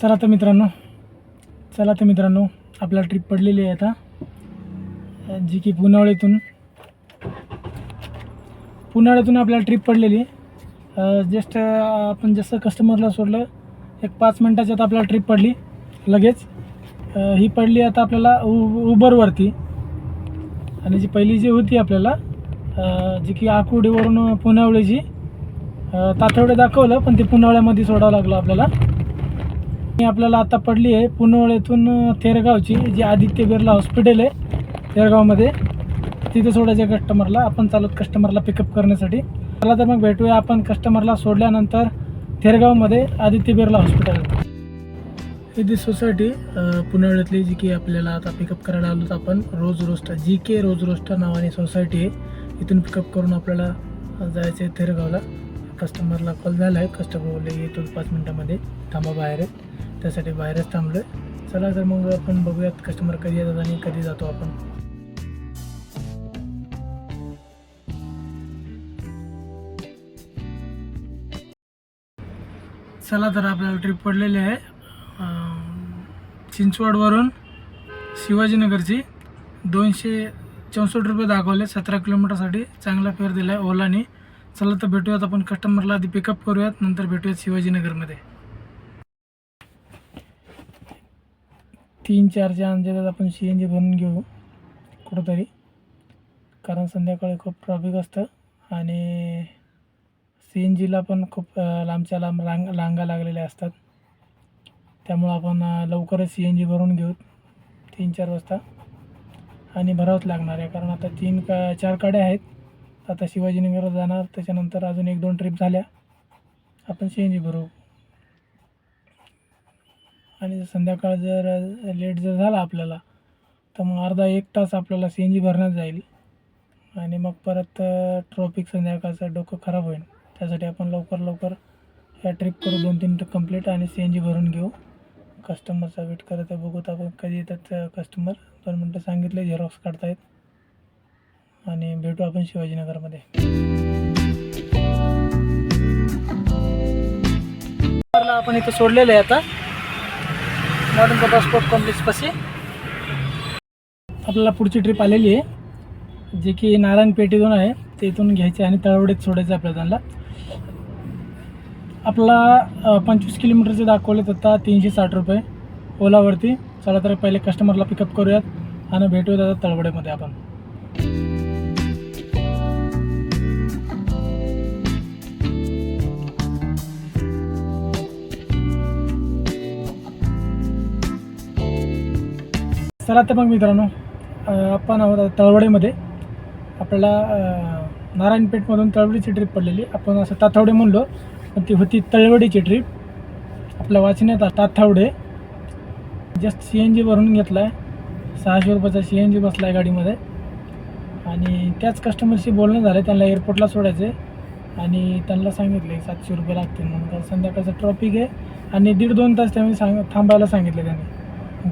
चला तर मित्रांनो आपल्याला ट्रिप पडलेली आहे आता, जी की पुनावळ्यातून आपल्याला ट्रिप पडलेली. जस्ट आपण जसं कस्टमरला सोडलं 5 मिनटाच्या आत आपल्याला ट्रिप पडली लगेच. ही पडली आता आपल्याला उबरवरती. आणि जी पहिली जी होती आपल्याला जी की आकुर्डीवरून पुनावळ्याची तातवडे दाखवलं, पण ते पुनावळ्यामध्ये सोडावं लागलं आपल्याला. आपल्याला आता पडली आहे पुनावळ्यातून थेरगावची, जी आदित्य बिर्ला हॉस्पिटल आहे थेरगावमध्ये, तिथे सोडायचं कस्टमरला. आपण चालत कस्टमरला पिकअप करण्यासाठी. चला तर मग भेटूया आपण कस्टमरला सोडल्यानंतर थेरगावमध्ये आदित्य बिर्ला हॉस्पिटल. ही सोसायटी पुनावळ्यातली जी की आपल्याला आता पिकअप करायला आलो आपण. रोज रोस्टर GK रोज रोस्टर नावाने सोसायटी आहे. इथून पिकअप करून आपल्याला जायचं आहे थेरगावला. कस्टमरला कॉल झाला आहे, कस्टमर बोलले येतो 5 मिनटामध्ये, थांबा बाहेर आहे. त्यासाठी बाहेरच थांबलो आहे. चला तर मग आपण बघूयात कस्टमर कधी येतात आणि कधी जातो आपण. चला तर आपल्याला ट्रिप पडलेली आहे चिंचवडवरून शिवाजीनगरची. 264 रुपये दाखवले 17 किलोमीटरसाठी. चांगला फेअर दिला आहे ओलाने. चला तर भेटूयात आपण कस्टमरला, आधी पिकअप करूयात, नंतर भेटूयात शिवाजीनगरमध्ये. 3-4च्या अंदाजात आपण CNG भरून घेऊ कुठंतरी, कारण संध्याकाळी खूप ट्रॅफिक असतं आणि CNGला पण खूप लांबच्या लांब रांगा लागलेल्या असतात. त्यामुळं आपण लवकरच CNG भरून घेऊ 3-4 वाजता. आणि भरावंच लागणार आहे, कारण आता 3-4 गाड्या आहेत. आता शिवाजीनगरला जाणार, त्याच्यानंतर अजून 1-2 ट्रिप झाल्या आपण CNG भरू. आणि संध्याकाळ जर लेट जर झाला आपल्याला, तर मग अर्धा 1 तास आपल्याला CNG भरण्यात जाईल. आणि मग परत ट्रॉफिक संध्याकाळचं डोकं खराब होईल. त्यासाठी आपण लवकर ह्या ट्रिप करू 2-3 कंप्लीट आणि CNG भरून घेऊ. कस्टमरचा वेट करत आहे, बघूत आपण कधी येतात कस्टमर. 2 मिनटं सांगितले, झेरॉक्स काढतायत. आणि भेटू आपण शिवाजीनगरमध्ये. आपण इथं सोडलेलं आहे आता मॉडर्न पासपोर्ट कॉम्प्लेक्सपाशी. आपल्याला पुढची ट्रिप आलेली आहे, जे की नारायणपेठेतून आहे. तिथून घ्यायचे आणि तळवडीत सोडायचं आपल्याला. त्यांना आपला 25 किलोमीटरचे दाखवलेत आता 360 रुपये ओलावरती. चला तर पहिले कस्टमरला पिकअप करूयात आणि भेटूयात आता तळवडेमध्ये आपण. चला तर मग मित्रांनो, आपण आहोत आता तळवडेमध्ये. आपल्याला नारायणपेठमधून तळवडीची ट्रिप पडलेली. आपण असं ताथवडे म्हणलो, पण ती होती तळवडीची ट्रिप. आपल्या वाचण्यात ताथवडे. जस्ट CNG भरून घेतला आहे. 600 रुपयाचा CNG बसला आहे गाडीमध्ये. आणि त्याच कस्टमरशी बोलणं झालं, त्यांना एअरपोर्टला सोडायचं आहे आणि त्यांना सांगितले 700 रुपये लागतील म्हणून. संध्याकाळचं ट्रॉफिक आहे आणि 1.5-2 तास त्यांनी थांबायला सांगितलं त्यांनी.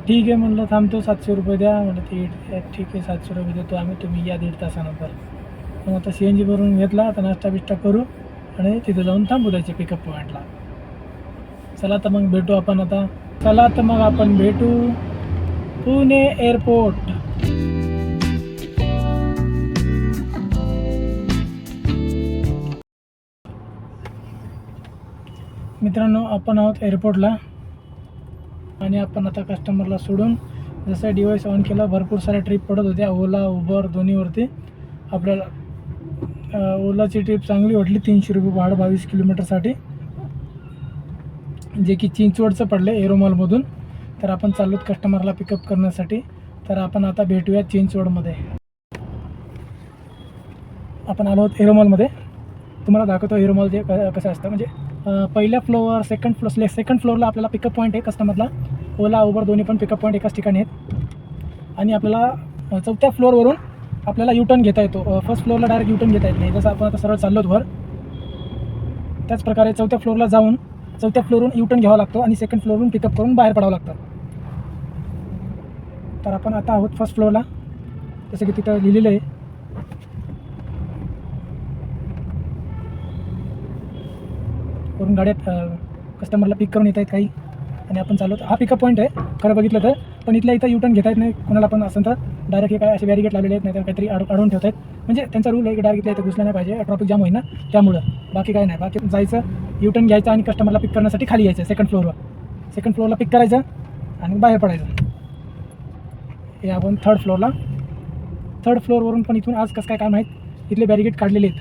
ठीक आहे म्हणलं, थांबतो, 700 रुपये द्या म्हणलं. ठीक आहे 700 रुपये देतो आम्ही, तुम्ही या 1.5 तासानंतर. मग आता CNG भरून घेतला. आता नाश्ता बिष्टा करू आणि तिथं जाऊन थांबू द्यायचे पिकअप पॉईंटला. चला तर मग भेटू आपण आता. भेटू पुणे एअरपोर्ट. मित्रांनो, आपण आहोत एअरपोर्टला आणि आपण आता कस्टमरला सोडून जसं डिव्हाइस ऑन केला, भरपूर साऱ्या ट्रिप पडत होत्या ओला उबर दोन्हीवरती. आपल्याला ओलाची ट्रिप चांगली वाटली. 300 रुपये भाडं 22 किलोमीटरसाठी, जे की चिंचवडचं पडलं एरोमॉलमधून. तर आपण चाललोत कस्टमरला पिकअप करण्यासाठी. तर आपण आता भेटूया चिंचवडमध्ये. आपण आलो आहोत एरोमॉलमध्ये. तुम्हाला दाखवतो एरोमॉल जे कसं असतं. म्हणजे पहिल्या फ्लोअर सेकंड फ्लोअरला आपल्याला पिकअप पॉईंट आहे कस्टमरला. ओला उबर दोन्ही पण पिकअप पॉईंट एकाच ठिकाणी आहेत. आणि आपल्याला 4थ्या फ्लोअरवरून आपल्याला U-टर्न घेता येतो. फर्स्ट फ्लोअरला डायरेक्ट U-टर्न घेता येत नाही. जसं आपण आता सरळ चाललो वर, त्याच प्रकारे 4थ्या फ्लोअरला जाऊन 4थ्या फ्लोअरवरून U-टर्न घ्यावा लागतो आणि सेकंड फ्लोअरवरून पिकअप करून बाहेर पडावं लागतं. तर आपण आता आहोत फर्स्ट फ्लोअरला, जसं की तिथं लिहिलेलं आहे. वरून गाड्यात कस्टमरला पिक करून येत आहेत काही. आणि आपण चालवतो. हा पिकअप पॉईंट आहे खरं बघितलं तर, पण इथल्या इथं युटर्न घेता येत नाही कोणाला पण असं तर डायरेक्ट हे काय असे बॅरिगेट लावलेले आहेत, नाही तर काहीतरी अडवून ठेवत आहेत. म्हणजे त्यांचा रूल आहे की डायरेक्ट इथं घुसला नाही पाहिजे, ट्रॉफिक जाम होईल ना त्यामुळं, बाकी काय नाही. बाकी जायचं युटर्न घ्यायचं आणि कस्टमरला पिक करण्यासाठी खाली यायचं सेकंड फ्लोअरला पिक करायचं आणि बाहेर पडायचं. हे आपण थर्ड फ्लोअरवरून पण इथून आज कसं काय माहीत इथले बॅरिगेट काढलेले आहेत.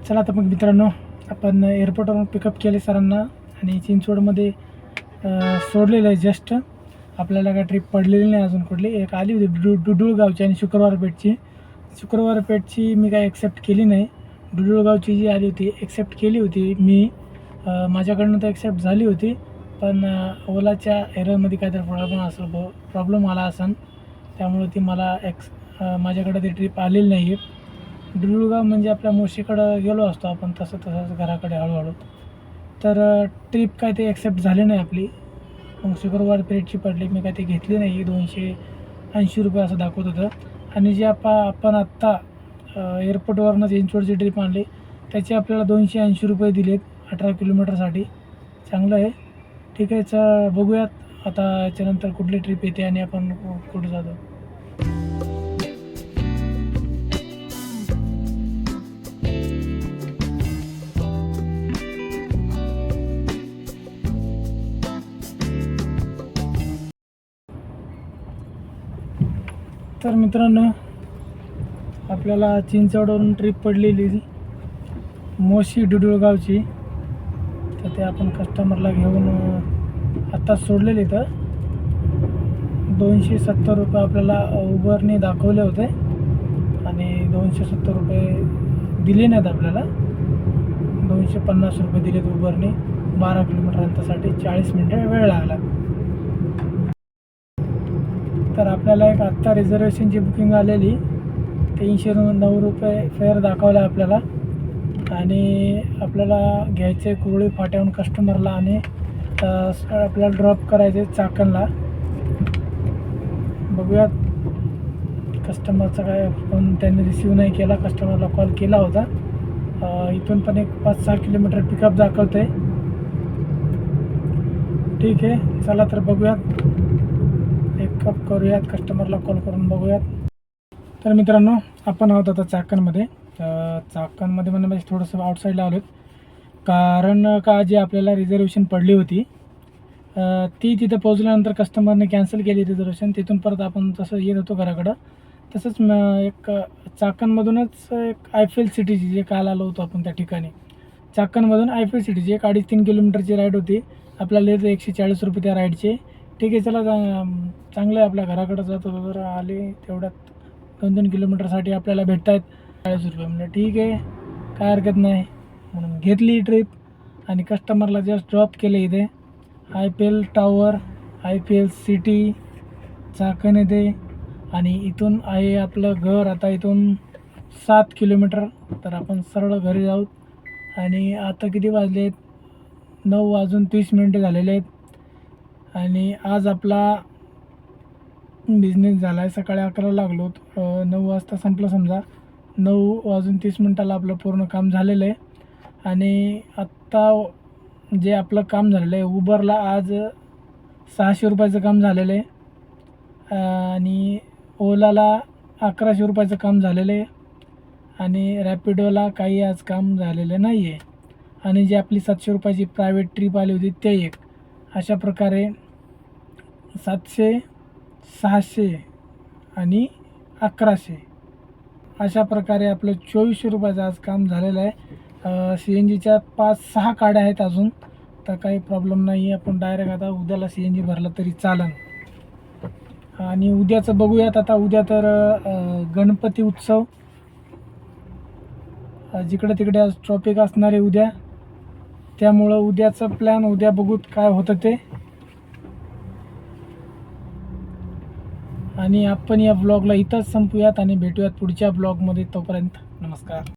चला आता मग मित्रांनो, आपण एअरपोर्टवरून पिकअप केले सरांना आणि चिंचवडमध्ये सोडलेलं आहे. जस्ट आपल्याला काय ट्रिप पडलेली नाही अजून कुठली. एक आली होती डुडुळगावची आणि शुक्रवार पेठची मी काय एक्सेप्ट केली नाही. डुडुळगावची जी आली होती एक्सेप्ट केली होती मी, माझ्याकडनं तर एक्सेप्ट झाली होती, पण ओलाच्या एररमध्ये काहीतरी प्रॉब्लेम आला असेल, त्यामुळे ती मला माझ्याकडे ती ट्रिप आलेली नाही आहे. डुडुळगाव म्हणजे आपल्या मोशीकडं गेलो असतो आपण तसंच घराकडे हळूहळू, तर ट्रिप काय ते एक्सेप्ट झाली नाही आपली. मग शुक्रवार पेठची पडली, मी काय ते घेतली नाही. 280 रुपये असं दाखवत होतं. आणि जे आपण आत्ता एअरपोर्टवरनं चिंचवडची ट्रिप आणली त्याचे आपल्याला 280 रुपये दिलेत 18 किलोमीटरसाठी. चांगलं आहे, ठीक आहे. बघूयात आता याच्यानंतर कुठली ट्रिप येते आणि आपण कुठं जातो. तर मित्रांनो, आपल्याला चिंचवडवरून ट्रिप पडलेली मोशी डुडुळगावची, तर ते आपण कस्टमरला घेऊन आत्ता सोडलेली. तर 270 रुपये आपल्याला उबरने दाखवले होते आणि 270 रुपये दिले नाहीत आपल्याला. 250 रुपये दिलेत उबरने 12 किलोमीटर अंतरासाठी. 40 मिनटं वेळ लागला. तर आपल्याला एक आत्ता रिझर्वेशनची बुकिंग आलेली 309 रुपये फेअर दाखवला आपल्याला, आणि आपल्याला घ्यायचे कुरळी फाट्याहून कस्टमरला आणि आपल्याला ड्रॉप करायचे चाकणला. बघूयात कस्टमरचा काय फोन त्यांनी रिसीव नाही केला. कस्टमरला कॉल केला होता. इथून पण एक 5-6 किलोमीटर पिकअप दाखवतं आहे. ठीक आहे, चला तर बघूयात, पिकअप करूयात, कस्टमरला कॉल करून बघूयात. तर मित्रांनो, आपण आहोत आता चाकणमध्ये. म्हणजे थोडंसं आउटसाईडला आलो, कारण का जी आपल्याला रिझर्वेशन पडली होती ती तिथं पोहोचल्यानंतर कस्टमरने कॅन्सल केली रिझर्वेशन. तिथून परत आपण तसं येत होतो घराकडं, तसंच एक चाकणमधूनच एक आयफेल सिटीची, जे काल आलो होतो आपण त्या ठिकाणी, चाकणमधून आयफेल सिटीची एक 2.5-3 किलोमीटरची राईड होती. आपल्याला येतं 140 रुपये त्या राईडचे. ठीक आहे, चला चांगलं आहे, आपल्या घराकडं जात होतो तर आले तेवढ्यात 2-3 किलोमीटरसाठी आपल्याला भेटत आहेत 40 रुपये. म्हणजे ठीक आहे, काय हरकत नाही, म्हणून घेतली ट्रिप आणि कस्टमरला जस्ट ड्रॉप केले इथे Eiffel tower, Eiffel city Chakan येते. आणि इथून आहे आपलं घर. आता इथून 7 किलोमीटर, तर आपण सरळ घरी जाऊ. आणि आता किती वाजले आहेत? 9:30 झालेले आहेत. आणि आज आपला बिझनेस झाला आहे. सकाळी 11ला लागलो, 9 वाजता संपलं समजा. 9:30 आपलं पूर्ण काम झालेलं आहे. आणि आत्ता जे आपलं काम झालेलं आहे, उबरला आज 600 रुपयाचं काम झालेलं आहे आणि ओलाला 1100 रुपयाचं काम झालेलं आहे आणि रॅपिडोला काही आज काम झालेलं नाही आहे. आणि जी आपली 700 रुपयाची प्रायव्हेट ट्रिप आली होती ते एक. अशा प्रकारे 700, 600 आणि 1100 अशा प्रकारे आपलं 2400 रुपयाचं आज काम झालेलं आहे. CNGच्या 5-6 गाड्या आहेत अजून, तर काही प्रॉब्लेम नाही आहे. आपण डायरेक्ट आता उद्याला CNG भरलं तरी चालेल. आणि उद्याचं बघूयात. आता उद्या तर गणपती उत्सव, जिकडे तिकडे आज ट्रॉफिक असणार आहे उद्या, त्यामुळं उद्याचं प्लॅन उद्या बघूत काय होतं ते. आणि आपण या ब्लॉगला इथंच संपूयात आणि भेटूयात पुढच्या ब्लॉगमध्ये. तोपर्यंत नमस्कार.